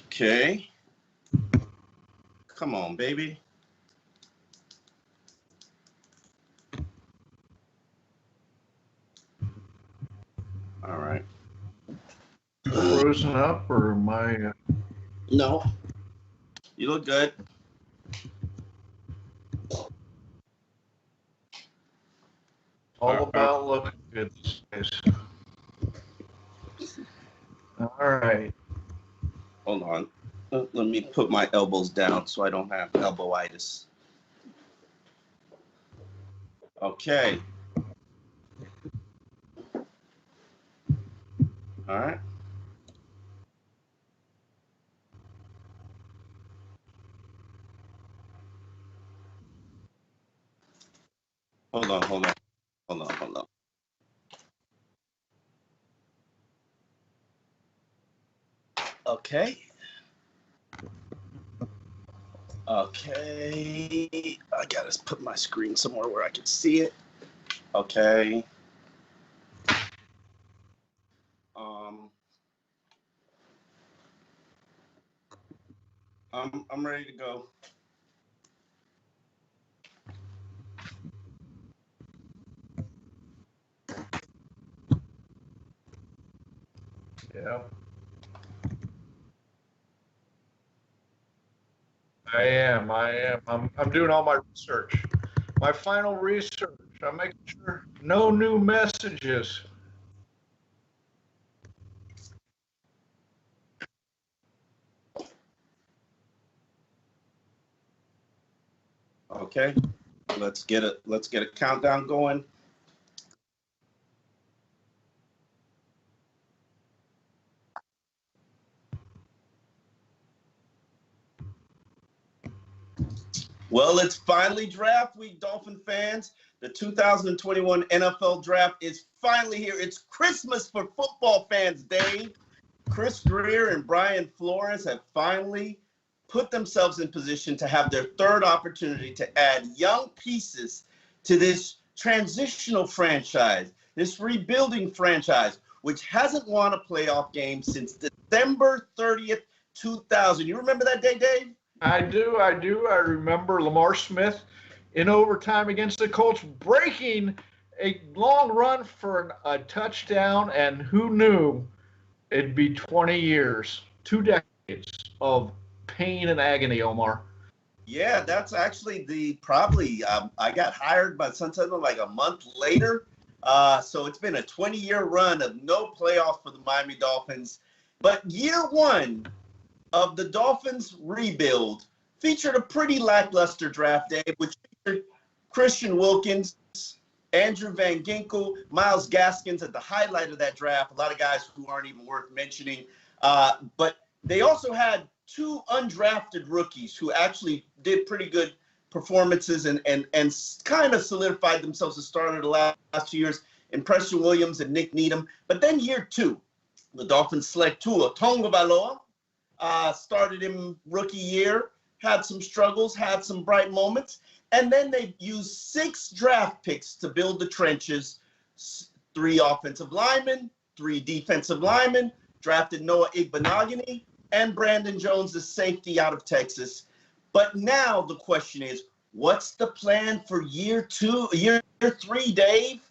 Okay. Come on, baby. All right. Frozen up or am I? No. You look good. All about looking good these days. All right. Hold on. Let me put my elbows down so I don't have elbowitis. Okay. All right. Hold on. Okay. Okay. I gotta put my screen somewhere where I can see it. Okay. I'm ready to go. Yeah. I am. I'm doing all my research. My final research. I'm making sure no new messages. Okay. Let's get a countdown going. Well, it's finally draft week, Dolphin fans. The 2021 NFL draft is finally here. It's Christmas for football fans, Dave. Chris Greer and Brian Flores have finally put themselves in position to have their third opportunity to add young pieces to this transitional franchise, this rebuilding franchise, which hasn't won a playoff game since December 30th, 2000. You remember that day, Dave? I do. I remember Lamar Smith in overtime against the Colts breaking a long run for a touchdown, and who knew it'd be 20 years, 2 decades of pain and agony, Omar. Yeah, that's actually I got hired by Sentinel like a month later. So it's been a 20-year run of no playoffs for the Miami Dolphins. But year one of the Dolphins rebuild featured a pretty lackluster draft day, which featured Christian Wilkins, Andrew Van Ginkel, Myles Gaskins at the highlight of that draft. A lot of guys who aren't even worth mentioning. But they also had 2 undrafted rookies who actually did pretty good performances and kind of solidified themselves as starter the last 2 years in Preston Williams and Nick Needham. But then year 2, the Dolphins select Tua Tagovailoa. Started him rookie year, had some struggles, had some bright moments, and then they used 6 draft picks to build the trenches, 3 offensive linemen, 3 defensive linemen, drafted Noah Igbenogany and Brandon Jones, the safety out of Texas. But now the question is, what's the plan for year 3, Dave?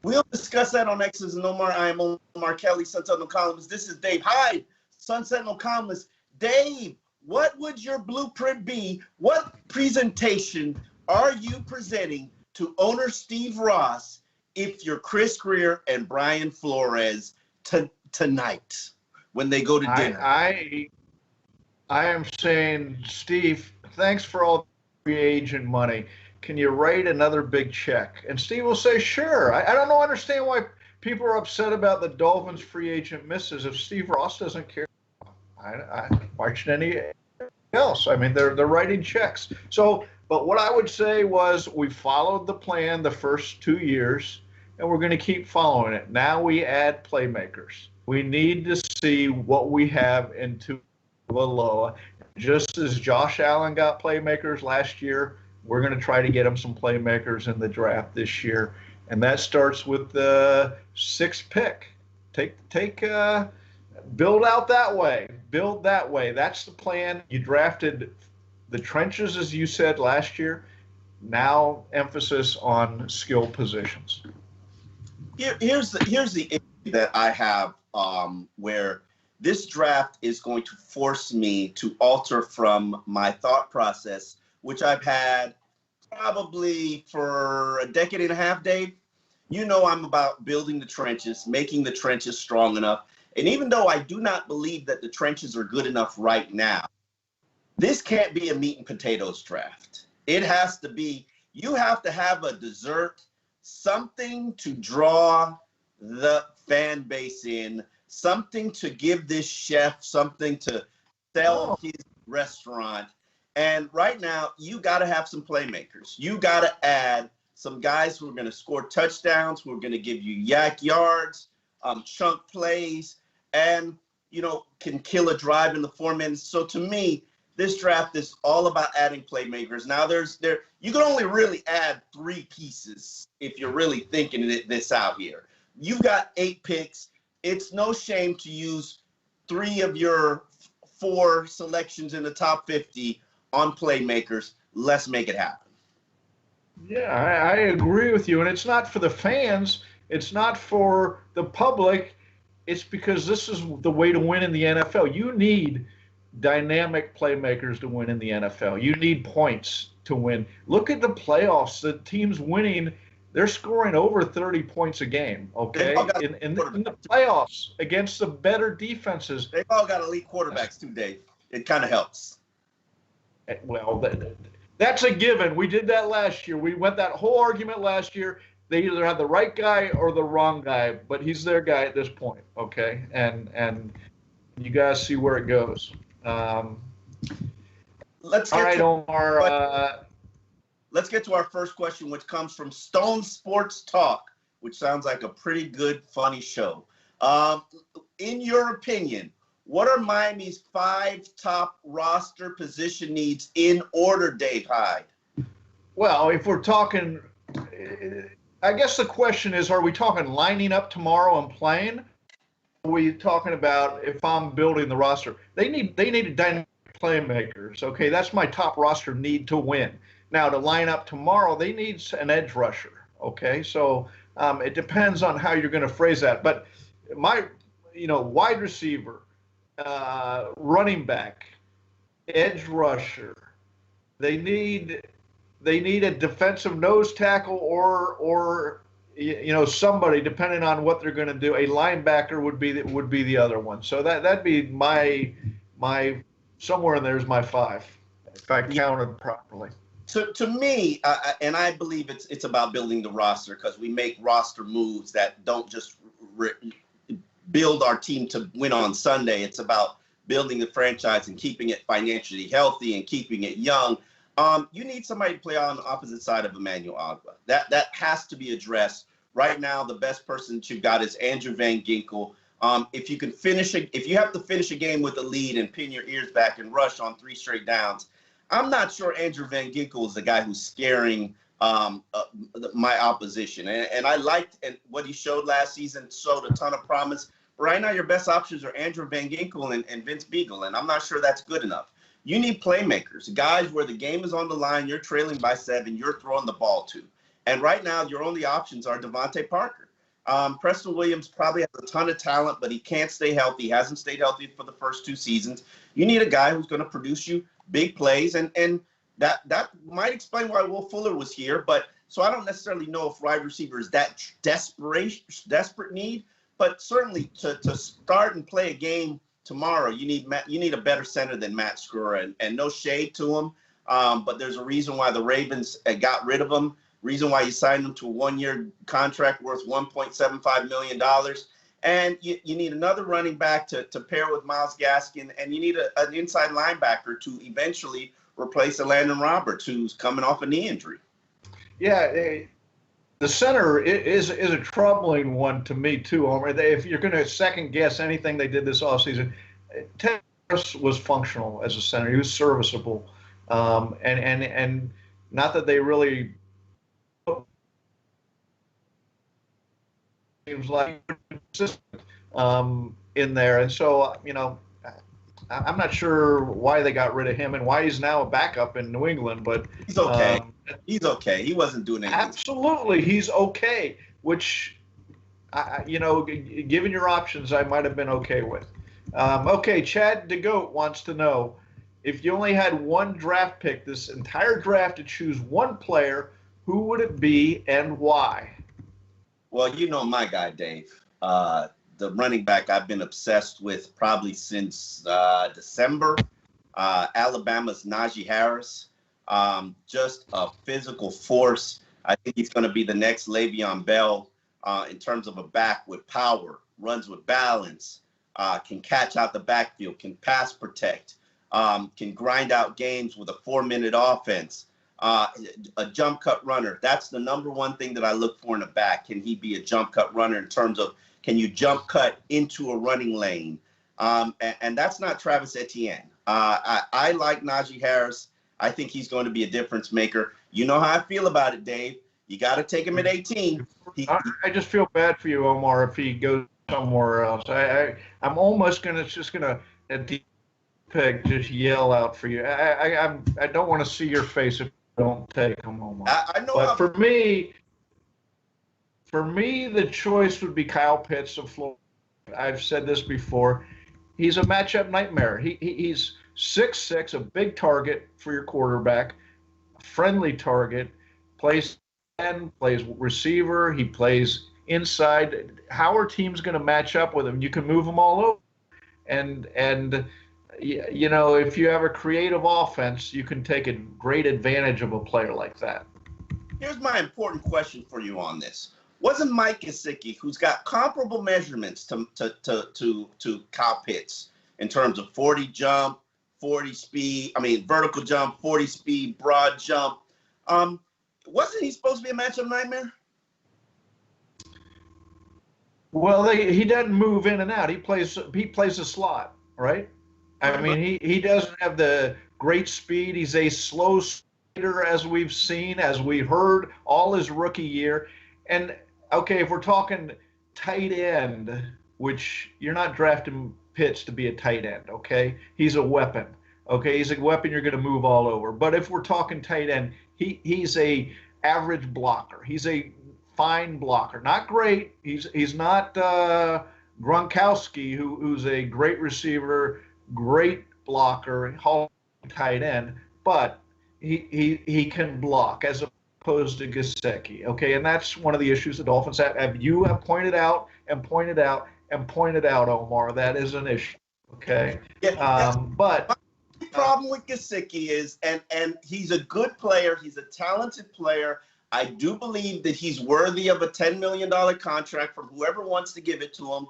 We'll discuss that on X's and Omar. I am Omar Kelly, Sun Sentinel columnist. This is Dave Hyde, Sun Sentinel columnist. Dave, what would your blueprint be? What presentation are you presenting to owner Steve Ross if you're Chris Greer and Brian Flores tonight when they go to dinner? I am saying, Steve, thanks for all the free agent money. Can you write another big check? And Steve will say, sure. I don't understand why people are upset about the Dolphins free agent misses if Steve Ross doesn't care. Why should any else? I mean, they're writing checks. So, but what I would say was we followed the plan the first 2 years, and we're going to keep following it. Now we add playmakers. We need to see what we have in Tagovailoa. Just as Josh Allen got playmakers last year, we're going to try to get him some playmakers in the draft this year, and that starts with the 6th pick. Build out that way. Build that way. That's the plan. You drafted the trenches, as you said last year. Now emphasis on skill positions. Here's the issue that I have, where this draft is going to force me to alter from my thought process, which I've had probably for a decade and a half, Dave. You know, I'm about building the trenches, making the trenches strong enough. And even though I do not believe that the trenches are good enough right now, this can't be a meat and potatoes draft. It has to be, you have to have a dessert, something to draw the fan base in, something to give this chef something to sell his restaurant. And right now, you got to have some playmakers. You got to add some guys who are going to score touchdowns, who are going to give you yak yards, chunk plays, and, you know, can kill a drive in the 4 minutes. So to me, this draft is all about adding playmakers. Now you can only really add 3 pieces if you're really thinking this out here. You've got 8 picks. It's no shame to use 3 of your 4 selections in the top 50 on playmakers. Let's make it happen. Yeah, I agree with you. And it's not for the fans. It's not for the public. It's because this is the way to win in the NFL. You need dynamic playmakers to win in the NFL. You need points to win. Look at the playoffs. The teams winning, they're scoring over 30 points a game, okay? In the playoffs against the better defenses. They've all got elite quarterbacks too, Dave. It kind of helps. Well, that's a given. We did that last year. We went that whole argument last year. They either have the right guy or the wrong guy, but he's their guy at this point, okay? And you guys see where it goes. Let's get Omar. Let's get to our first question, which comes from Stone Sports Talk, which sounds like a pretty good, funny show. In your opinion, what are Miami's 5 top roster position needs in order, Dave Hyde? Well, if we're talking, I guess the question is, are we talking lining up tomorrow and playing? Are we talking about if I'm building the roster? They need dynamic playmakers. Okay, that's my top roster need to win. Now, to line up tomorrow, they need an edge rusher. Okay, so it depends on how you're going to phrase that. But wide receiver, running back, edge rusher. They need a defensive nose tackle or somebody, depending on what they're going to do. A linebacker would be the other one. So that'd be my somewhere in there's my 5 if I counted properly. To me, and I believe it's about building the roster, because we make roster moves that don't just build our team to win on Sunday. It's about building the franchise and keeping it financially healthy and keeping it young. You need somebody to play on the opposite side of Emmanuel Ogbah. That has to be addressed. Right now, the best person that you've got is Andrew Van Ginkel. If you have to finish a game with a lead and pin your ears back and rush on 3 straight downs, I'm not sure Andrew Van Ginkel is the guy who's scaring my opposition. And I liked what he showed last season, showed a ton of promise. But right now, your best options are Andrew Van Ginkel and Vince Beagle, and I'm not sure that's good enough. You need playmakers, guys where the game is on the line, you're trailing by 7, you're throwing the ball to. And right now, your only options are Devontae Parker. Preston Williams probably has a ton of talent, but he can't stay healthy. He hasn't stayed healthy for the first 2 seasons. You need a guy who's going to produce you big plays, and that might explain why Will Fuller was here. But so I don't necessarily know if wide receiver is that desperate need, but certainly to start and play a game tomorrow, you need a better center than Matt Skura, and no shade to him, but there's a reason why the Ravens got rid of him. Reason why you signed him to a 1-year contract worth $1.75 million. And you need another running back to pair with Myles Gaskin, and you need an inside linebacker to eventually replace Landon Roberts, who's coming off a knee injury. Yeah, the center is a troubling one to me too, Omar. If you're going to second guess anything they did this offseason, Ted was functional as a center. He was serviceable, and not that they really seems like in there, and so I'm not sure why they got rid of him and why he's now a backup in New England, but he's okay. He's okay. He wasn't doing anything. Absolutely, he's okay. Which, given your options, I might have been okay with. Okay, Chad DeGoat wants to know if you only had one draft pick this entire draft to choose one player, who would it be and why? Well, you know my guy, Dave. The running back I've been obsessed with probably since December. Alabama's Najee Harris. Just a physical force. I think he's going to be the next Le'Veon Bell in terms of a back with power, runs with balance, can catch out the backfield, can pass protect, can grind out games with a 4-minute offense, a jump cut runner. That's the number one thing that I look for in a back. Can he be a jump cut runner in terms of can you jump cut into a running lane? And that's not Travis Etienne. I like Najee Harris. I think he's going to be a difference maker. You know how I feel about it, Dave. You got to take him at 18. I just feel bad for you, Omar, if he goes somewhere else. I'm almost gonna at the pick just yell out for you. I don't want to see your face if you don't take him, Omar. I know. But for me, the choice would be Kyle Pitts of Florida. I've said this before. He's a matchup nightmare. He's 6'6", a big target for your quarterback, a friendly target, plays end, plays receiver, he plays inside. How are teams going to match up with him? You can move them all over. And if you have a creative offense, you can take a great advantage of a player like that. Here's my important question for you on this. Wasn't Mike Gesicki, who's got comparable measurements to Kyle Pitts in terms of 40 jump, 40 speed, vertical jump, 40 speed, broad jump. Wasn't he supposed to be a matchup nightmare? Well, he doesn't move in and out. He plays a slot, right? I mean, he doesn't have the great speed. He's a slow skater, as we've seen, as we heard all his rookie year. And okay, if we're talking tight end, which you're not drafting Pitts to be a tight end, okay? He's a weapon. Okay, he's a weapon you're going to move all over. But if we're talking tight end, he's a average blocker. He's a fine blocker. Not great. He's not Gronkowski, who's a great receiver, great blocker, tight end, but he can block as opposed to Gesicki. Okay, and that's one of the issues the Dolphins have. You have pointed out, Omar. That is an issue. Okay, but the problem with Gesicki is, and he's a good player. He's a talented player. I do believe that he's worthy of a $10 million contract from whoever wants to give it to him.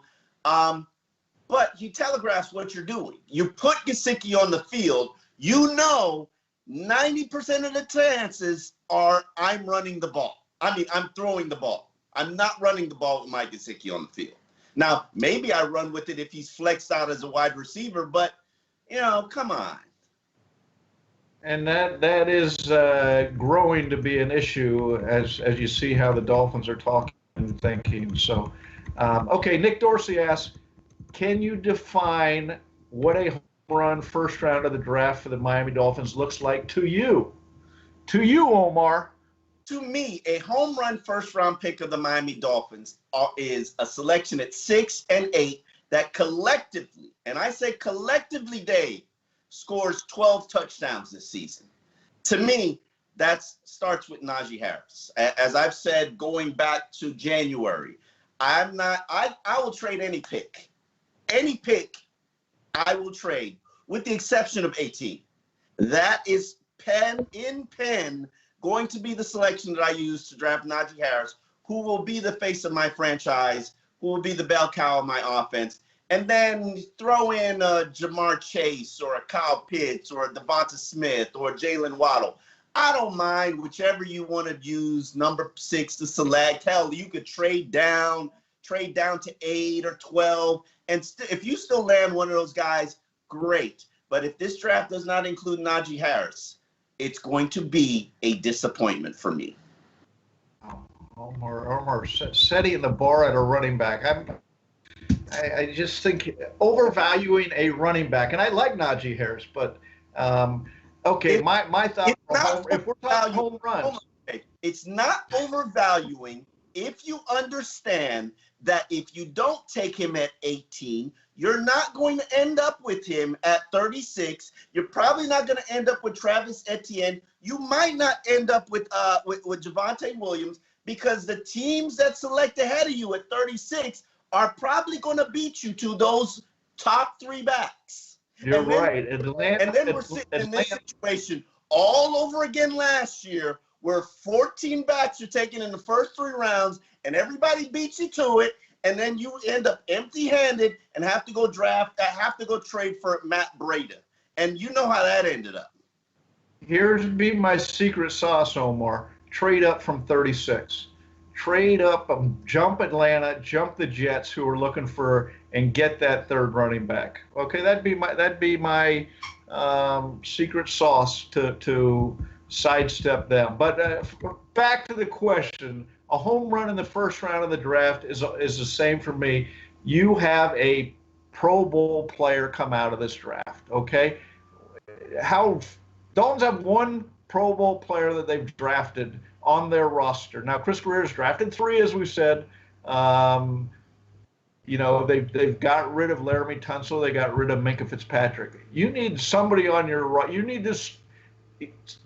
But he telegraphs what you're doing. You put Gesicki on the field, 90% of the chances are I'm running the ball. I'm throwing the ball. I'm not running the ball with Mike Gesicki on the field. Now, maybe I run with it if he's flexed out as a wide receiver, but, come on. And that is growing to be an issue as you see how the Dolphins are talking and thinking. So, okay, Nick Dorsey asks, can you define what a home run first round of the draft for the Miami Dolphins looks like to you? To you, Omar. To me, a home run first round pick of the Miami Dolphins is a selection at 6 and 8 that collectively, and I say collectively, Dave, scores 12 touchdowns this season. To me, that starts with Najee Harris. As I've said, going back to January, I will trade any pick. Any pick I will trade, with the exception of 18. That is pen going to be the selection that I use to draft Najee Harris, who will be the face of my franchise, who will be the bell cow of my offense. And then throw in a Jamar Chase or a Kyle Pitts or a Devonta Smith or Jalen Waddle. I don't mind whichever you want to use, number 6 to select. Hell, you could trade down to 8 or 12. And if you still land one of those guys, great. But if this draft does not include Najee Harris, it's going to be a disappointment for me. Omar setting the bar at a running back. I just think overvaluing a running back, and I like Najee Harris, but okay, It, my thought it's not if we're talking overvaluing. home runs, It's not overvaluing if you understand that if you don't take him at 18, you're not going to end up with him at 36. You're probably not going to end up with Travis Etienne. You might not end up with Javonte Williams, because the teams that select ahead of you at 36 are probably going to beat you to those top 3 backs. You're And then, right. and then we're sitting in this situation all over again last year, where 14 backs are taken in the first 3 rounds, and everybody beats you to it, and then you end up empty-handed and have to go trade for Matt Breida. And you know how that ended up. Here's be my secret sauce, Omar. Trade up from 36. Trade up, jump Atlanta, jump the Jets, who are looking for, and get that 3rd running back. Okay, that'd be my secret sauce to sidestep them. But back to the question, a home run in the 1st round of the draft is the same for me. You have a Pro Bowl player come out of this draft. Okay, Dolphins have 1 Pro Bowl player that they've drafted on their roster. Now, Chris Greer's drafted 3, as we said. They've got rid of Laramie Tunsil. They got rid of Minkah Fitzpatrick. You need somebody on your right. You need to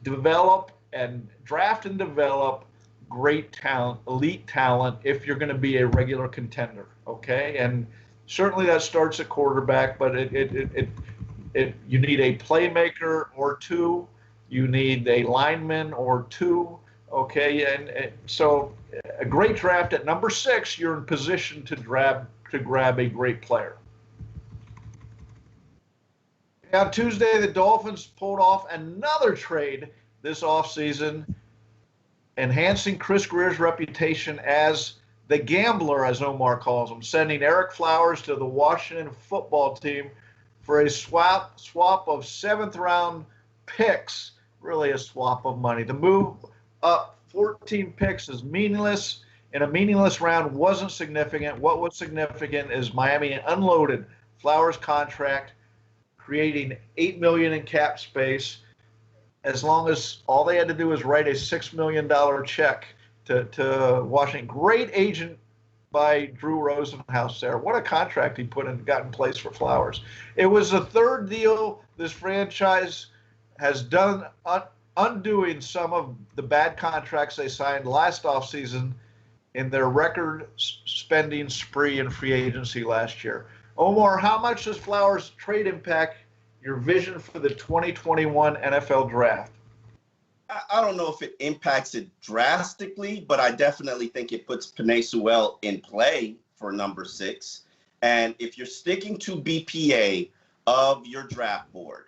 develop and draft and develop great talent, elite talent, if you're going to be a regular contender. Okay, and certainly that starts at quarterback, but you need a playmaker or 2. You need a lineman or 2. Okay, and so a great draft at number 6, you're in position to grab a great player. On Tuesday, the Dolphins pulled off another trade this offseason, enhancing Chris Greer's reputation as the gambler, as Omar calls him, sending Eric Flowers to the Washington football team for a swap of 7th-round picks, really a swap of money. The move up 14 picks is meaningless. In a meaningless round wasn't significant. What was significant is Miami unloaded Flowers' contract, creating $8 million in cap space, as long as all they had to do was write a $6 million check to Washington. Great agent by Drew Rosenhaus there. What a contract he got in place for Flowers. It was the 3rd deal this franchise has done, undoing some of the bad contracts they signed last offseason in their record spending spree in free agency last year. Omar, how much does Flowers' trade impact your vision for the 2021 NFL draft? I don't know if it impacts it drastically, but I definitely think it puts Penei Sewell in play for number 6. And if you're sticking to BPA of your draft board,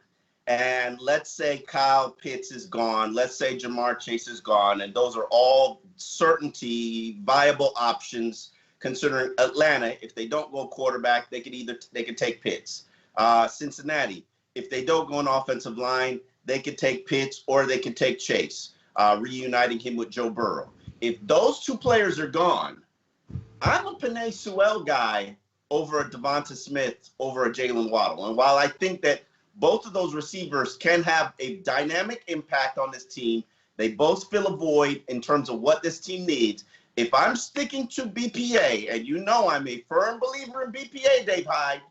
and let's say Kyle Pitts is gone, let's say Jamar Chase is gone, and those are all certainty viable options, considering Atlanta, if they don't go quarterback, they could take Pitts. Cincinnati, if they don't go on offensive line, they could take Pitts or they could take Chase, reuniting him with Joe Burrow. If those 2 players are gone, I'm a Penei Sewell guy over a Devonta Smith, over a Jalen Waddle. And while I think that both of those receivers can have a dynamic impact on this team, they both fill a void in terms of what this team needs. If I'm sticking to BPA, and you know I'm a firm believer in BPA, Dave Hyde,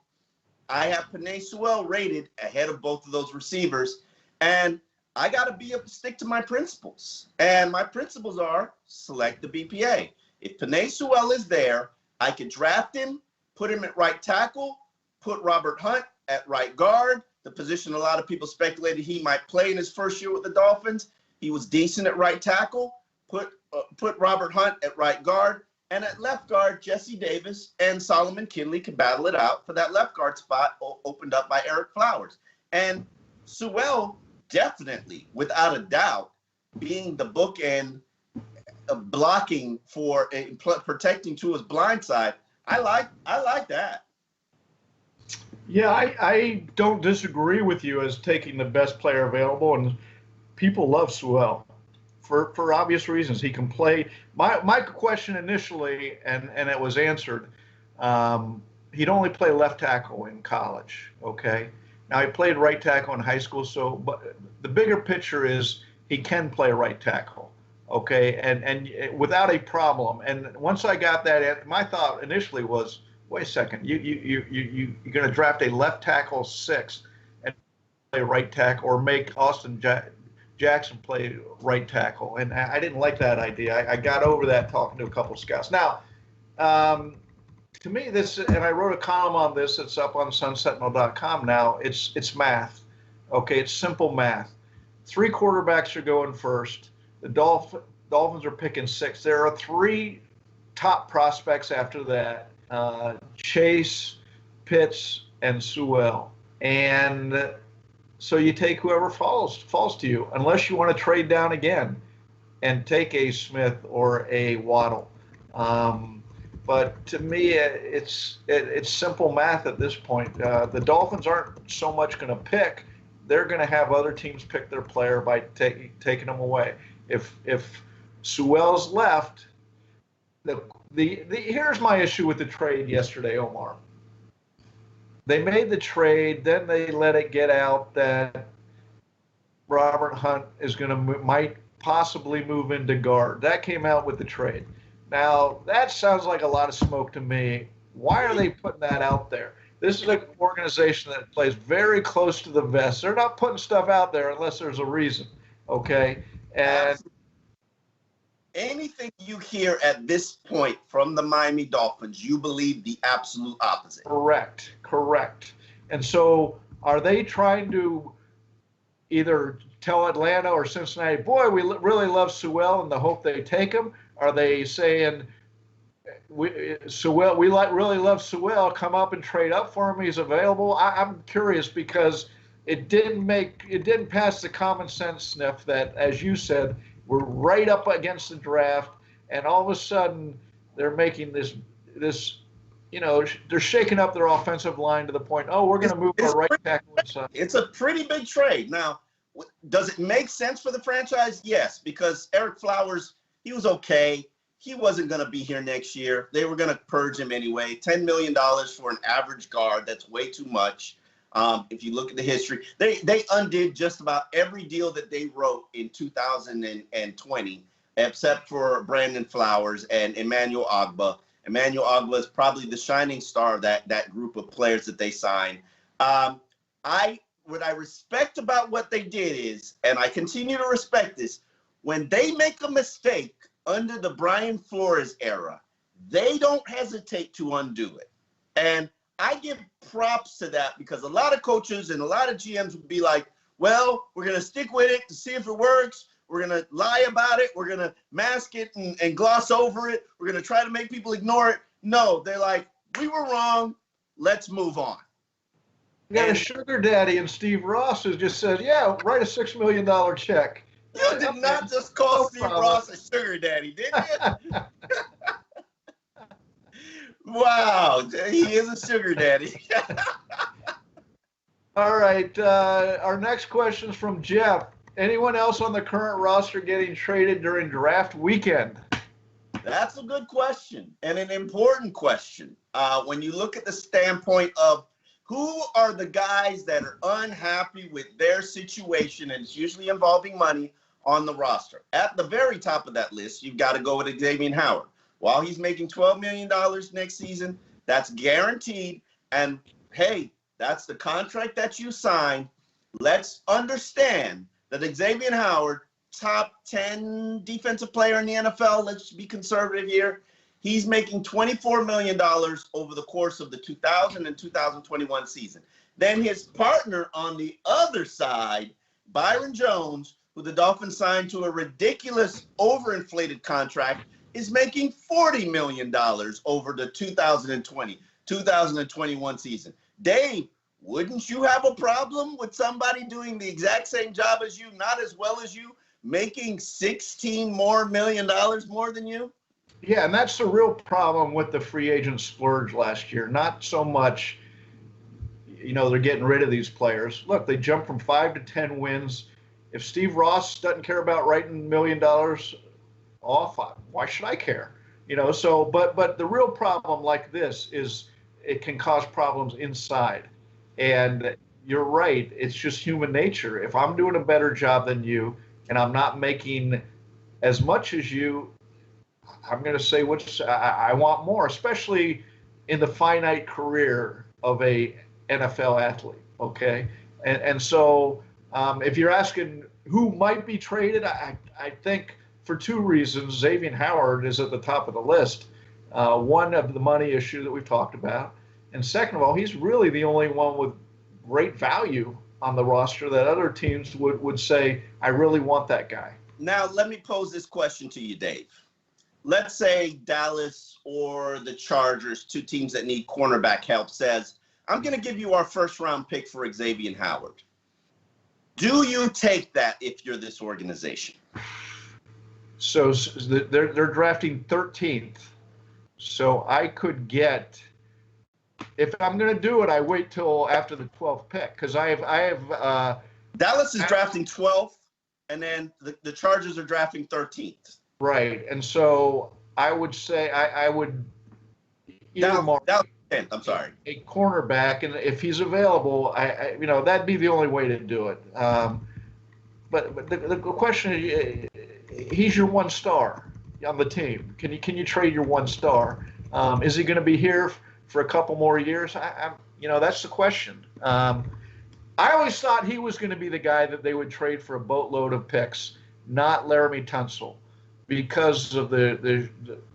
I have Penei Sewell rated ahead of both of those receivers. And I got to stick to my principles. And my principles are select the BPA. If Penei Sewell is there, I could draft him, put him at right tackle, put Robert Hunt at right guard, the position a lot of people speculated he might play in his first year with the Dolphins. He was decent at right tackle. Put Robert Hunt at right guard. And at left guard, Jesse Davis and Solomon Kinley could battle it out for that left guard spot opened up by Eric Flowers. And Sewell, definitely, without a doubt, being the bookend, blocking for protecting to his blind side, I like that. Yeah, I don't disagree with you as taking the best player available, and people love Sewell for obvious reasons. He can play. My question initially, and it was answered, he'd only play left tackle in college. Okay. Now he played right tackle in high school. So, but the bigger picture is he can play right tackle. Okay. And without a problem. And once I got that, my thought initially was, wait a second, you're going to draft a left tackle 6 and play right tackle, or make Austin Jackson play right tackle. And I didn't like that idea. I got over that talking to a couple of scouts. Now, to me, this, and I wrote a column on this. It's up on sunsentinel.com now. It's math. Okay, it's simple math. 3 quarterbacks are going first. The Dolphins are picking 6. There are 3 top prospects after that. Chase, Pitts, and Sewell. And so you take whoever falls to you, unless you want to trade down again and take a Smith or a Waddle. But to me, it's simple math at this point. The Dolphins aren't so much going to pick; they're going to have other teams pick their player by taking them away. If Sewell's left, here's my issue with the trade yesterday, Omar. They made the trade, then they let it get out that Robert Hunt is might possibly move into guard. That came out with the trade. Now, that sounds like a lot of smoke to me. Why are they putting that out there? This is an organization that plays very close to the vest. They're not putting stuff out there unless there's a reason, okay? And anything you hear at this point from the Miami Dolphins, you believe the absolute opposite. Correct. And so are they trying to either tell Atlanta or Cincinnati, boy, we really love Sewell, and the hope they take him? Are they saying, really love Sewell, come up and trade up for him, he's available? I'm curious, because it didn't pass the common sense sniff that, as you said, we're right up against the draft, and all of a sudden they're making this, they're shaking up their offensive line to the point, we're going to move our right tackle inside. It's a pretty big trade. Now, does it make sense for the franchise? Yes, because Eric Flowers, he was okay. He wasn't going to be here next year. They were going to purge him anyway. $10 million for an average guard, that's way too much. If you look at the history, they undid just about every deal that they wrote in 2020, except for Brandon Flowers and Emmanuel Ogbah. Emmanuel Ogbah is probably the shining star of that group of players that they signed. What I respect about what they did is, and I continue to respect this, when they make a mistake under the Brian Flores era, they don't hesitate to undo it. And I give props to that, because a lot of coaches and a lot of GMs would be like, well, we're going to stick with it to see if it works. We're going to lie about it. We're going to mask it and gloss over it. We're going to try to make people ignore it. No, they're like, we were wrong. Let's move on. You got a sugar daddy in Steve Ross who just says, yeah, write a $6 million check. You did not just call Steve Ross a sugar daddy, did you? Wow, he is a sugar daddy. All right, our next question is from Jeff. Anyone else on the current roster getting traded during draft weekend? That's a good question, and an important question. When you look at the standpoint of who are the guys that are unhappy with their situation, and it's usually involving money, on the roster. At the very top of that list, you've got to go with Xavier Howard. While he's making $12 million next season, that's guaranteed. And hey, that's the contract that you signed. Let's understand that Xavier Howard, top 10 defensive player in the NFL, let's be conservative here. He's making $24 million over the course of the 2000 and 2021 season. Then his partner on the other side, Byron Jones, who the Dolphins signed to a ridiculous overinflated contract, is making $40 million over the 2020-2021 season. Dave, wouldn't you have a problem with somebody doing the exact same job as you, not as well as you, making $16 million more than you? Yeah, and that's the real problem with the free agent splurge last year. Not so much, they're getting rid of these players. Look, they jumped from 5 to 10 wins. If Steve Ross doesn't care about writing $1 million off, why should I care? But the real problem like this is it can cause problems inside. And you're right. It's just human nature. If I'm doing a better job than you and I'm not making as much as you, I'm going to say I want more, especially in the finite career of a NFL athlete. Okay, and so if you're asking who might be traded, I think for two reasons, Xavier Howard is at the top of the list. One of the money issue that we've talked about, and second of all, he's really the only one with great value on the roster that other teams would say, I really want that guy. Now, let me pose this question to you, Dave. Let's say Dallas or the Chargers, two teams that need cornerback help, says, I'm going to give you our first-round pick for Xavier Howard. Do you take that if you're this organization? So they're drafting 13th. So I could get, if I'm going to do it, I wait till after the 12th pick because I have. Dallas is drafting 12th, and then the Chargers are drafting 13th. Right, and so I would say I would I'm sorry, a cornerback, and if he's available, I that'd be the only way to do it. But the question is, he's your one star on the team. Can you trade your one star? Is he going to be here for a couple more years? That's the question. I always thought he was going to be the guy that they would trade for a boatload of picks, not Laramie Tunsil, because of the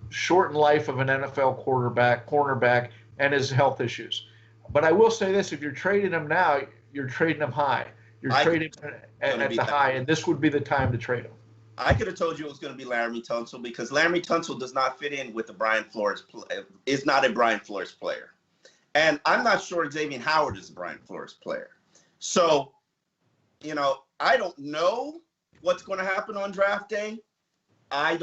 shortened life of an NFL cornerback, and his health issues. But I will say this: if you're trading him now, you're trading him high. You're trading him at the high, and this would be the time to trade him. I could have told you it was going to be Laramie Tunsil because Laramie Tunsil does not fit in with the Brian Flores. Is not a Brian Flores player, and I'm not sure Xavier Howard is a Brian Flores player. So, I don't know what's going to happen on draft day. I'm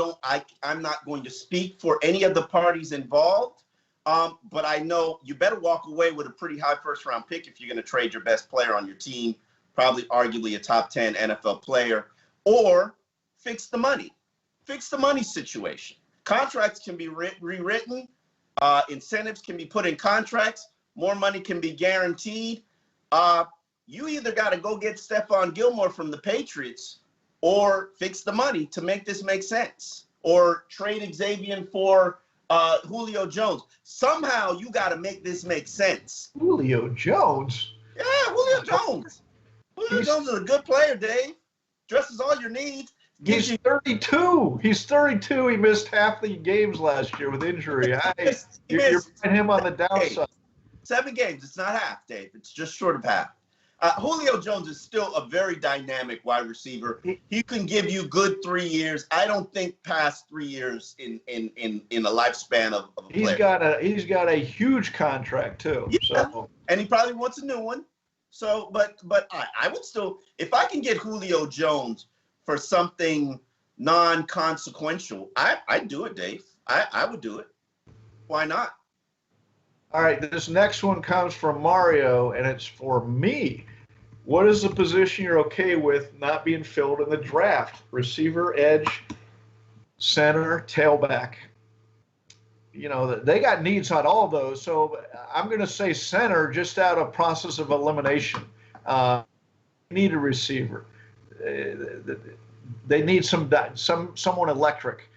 not going to speak for any of the parties involved. But I know you better walk away with a pretty high first-round pick if you're going to trade your best player on your team, probably arguably a top 10 NFL player, or fix the money. Fix the money situation. Contracts can be rewritten. Incentives can be put in contracts. More money can be guaranteed. You either got to go get Stephon Gilmore from the Patriots or fix the money to make this make sense, or trade Xavier for Julio Jones. Somehow you got to make this make sense. Julio Jones? Yeah, Julio Jones. Julio Jones is a good player, Dave. Dresses all your needs. He's 32. He's 32. He missed half the games last year with injury. You're putting him on the downside. 7 games. It's not half, Dave. It's just short of half. Julio Jones is still a very dynamic wide receiver. He can give you good 3 years. I don't think past 3 years in a lifespan of a player. He's got a huge contract too. Yeah, so. And he probably wants a new one. So, but I would still, if I can get Julio Jones for something non-consequential, I'd do it, Dave. I would do it. Why not? All right, this next one comes from Mario, and it's for me. What is the position you're okay with not being filled in the draft? Receiver, edge, center, tailback. They got needs on all those, so I'm going to say center just out of process of elimination. Need a receiver. They need someone electric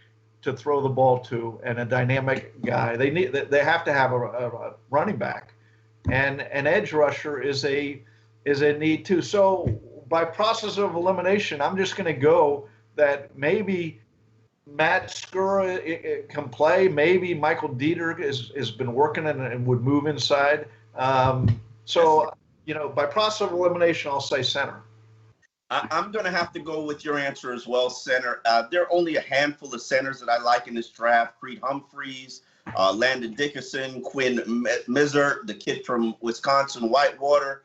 to throw the ball to, and a dynamic guy. They have to have a running back, and an edge rusher is a need too. So by process of elimination, I'm just going to go that maybe Matt Skura can play. Maybe Michael Dieter has been working and would move inside. So by process of elimination, I'll say center. I'm going to have to go with your answer as well, center. There are only a handful of centers that I like in this draft. Creed Humphreys, Landon Dickerson, Quinn Mizert, the kid from Wisconsin, Whitewater.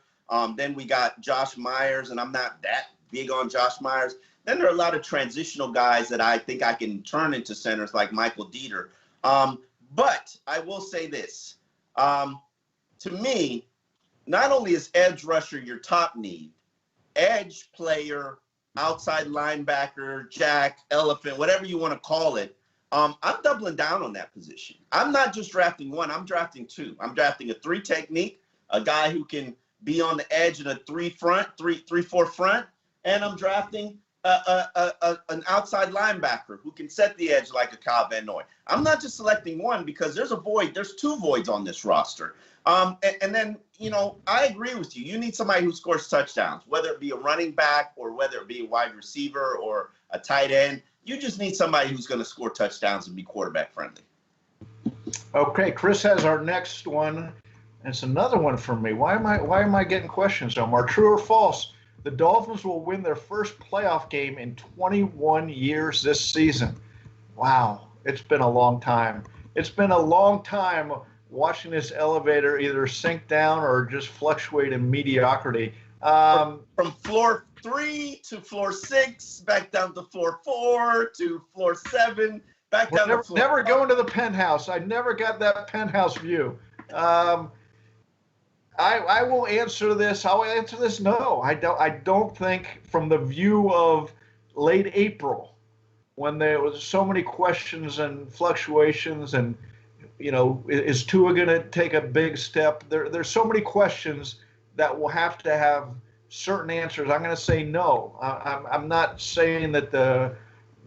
Then we got Josh Myers, and I'm not that big on Josh Myers. Then there are a lot of transitional guys that I think I can turn into centers like Michael Dieter. But I will say this. To me, not only is edge rusher your top need, edge player, outside linebacker, jack, elephant, whatever you want to call it, I'm doubling down on that position. I'm not just drafting one, I'm drafting two. I'm drafting a 3 technique, a guy who can be on the edge in a 3-4 front, and I'm drafting an outside linebacker who can set the edge like a Kyle Van Noy. I'm not just selecting one because there's two voids on this roster. And then, I agree with you. You need somebody who scores touchdowns, whether it be a running back or whether it be a wide receiver or a tight end. You just need somebody who's going to score touchdowns and be quarterback friendly. Okay, Chris has our next one. It's another one from me. Why am I getting questions, Omar? True or false? The Dolphins will win their first playoff game in 21 years this season. Wow, it's been a long time. It's been a long time watching this elevator either sink down or just fluctuate in mediocrity. From floor 3 to floor 6, back down to floor 4 to floor 7, back down to floor never going to the penthouse. I never got that penthouse view. I will answer this. I'll answer this no. I don't think from the view of late April, when there was so many questions and fluctuations and, is Tua going to take a big step? There's so many questions that will have to have certain answers. I'm going to say no. I'm not saying that they're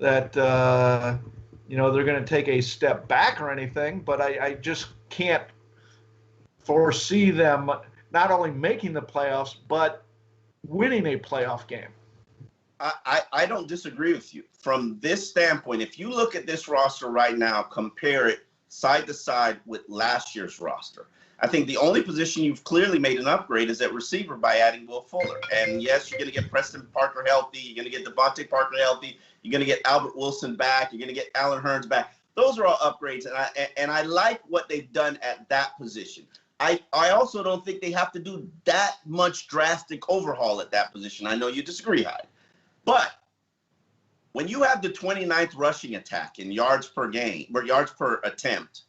going to take a step back or anything, but I just can't foresee them not only making the playoffs but winning a playoff game. I don't disagree with you. From this standpoint, if you look at this roster right now, compare it side to side with last year's roster, I think the only position you've clearly made an upgrade is at receiver by adding Will Fuller. And yes, you're going to get Preston Parker healthy. You're going to get Devontae Parker healthy. You're going to get Albert Wilson back. You're going to get Allen Hurns back. Those are all upgrades, and I like what they've done at that position. I also don't think they have to do that much drastic overhaul at that position. I know you disagree, Hyde. But when you have the 29th rushing attack in yards per game, or yards per attempt,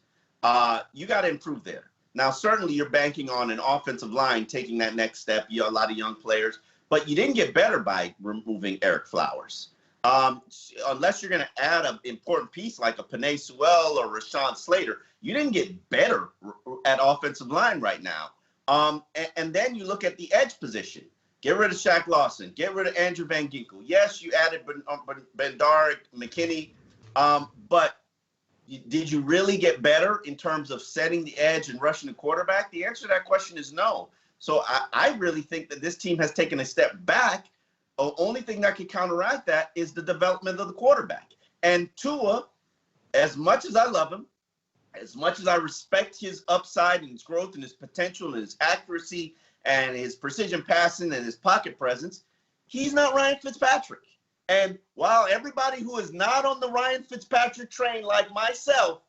you got to improve there. Now, certainly you're banking on an offensive line taking that next step. You have a lot of young players, but you didn't get better by removing Eric Flowers. Unless you're going to add an important piece like a Penei Sewell or Rashawn Slater, you didn't get better at offensive line right now. And then you look at the edge position. Get rid of Shaq Lawson. Get rid of Andrew Van Ginkel. Yes, you added Bendar McKinney, but did you really get better in terms of setting the edge and rushing the quarterback? The answer to that question is no. So I really think that this team has taken a step back. The only thing that can counteract that is the development of the quarterback. And Tua, as much as I love him, as much as I respect his upside and his growth and his potential and his accuracy and his precision passing and his pocket presence, he's not Ryan Fitzpatrick. And while everybody who is not on the Ryan Fitzpatrick train like myself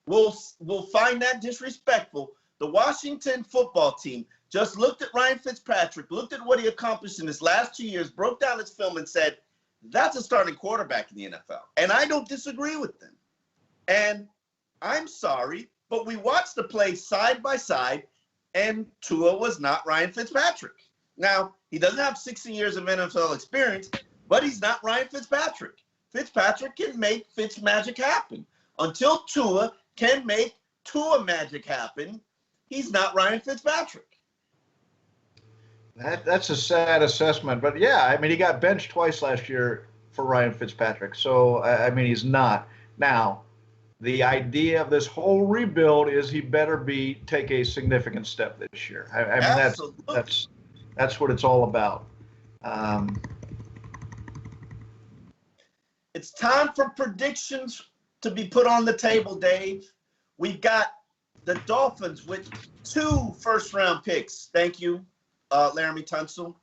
will find that disrespectful, the Washington football team just looked at Ryan Fitzpatrick, looked at what he accomplished in his last 2 years, broke down his film and said, that's a starting quarterback in the NFL. And I don't disagree with them. And I'm sorry, but we watched the play side by side, and Tua was not Ryan Fitzpatrick. Now, he doesn't have 16 years of NFL experience, but he's not Ryan Fitzpatrick. Fitzpatrick can make Fitz magic happen. Until Tua can make Tua magic happen, he's not Ryan Fitzpatrick. That's a sad assessment, but yeah, I mean, he got benched twice last year for Ryan Fitzpatrick, so I mean, he's not. Now, the idea of this whole rebuild is he better take a significant step this year. I mean, that's what it's all about. It's time for predictions to be put on the table, Dave. We've got the Dolphins with 2 first-round picks. Thank you, Laramie Tunsil.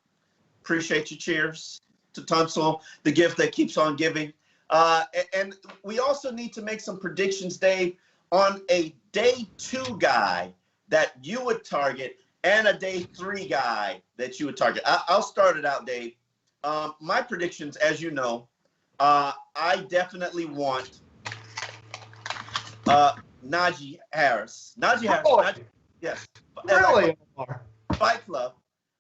Appreciate your cheers to Tunsil, the gift that keeps on giving. And we also need to make some predictions, Dave, on a day 2 guy that you would target and a day 3 guy that you would target. I'll start it out, Dave. My predictions, as you know, I definitely want Najee Harris. Yes. Really? Fight Club.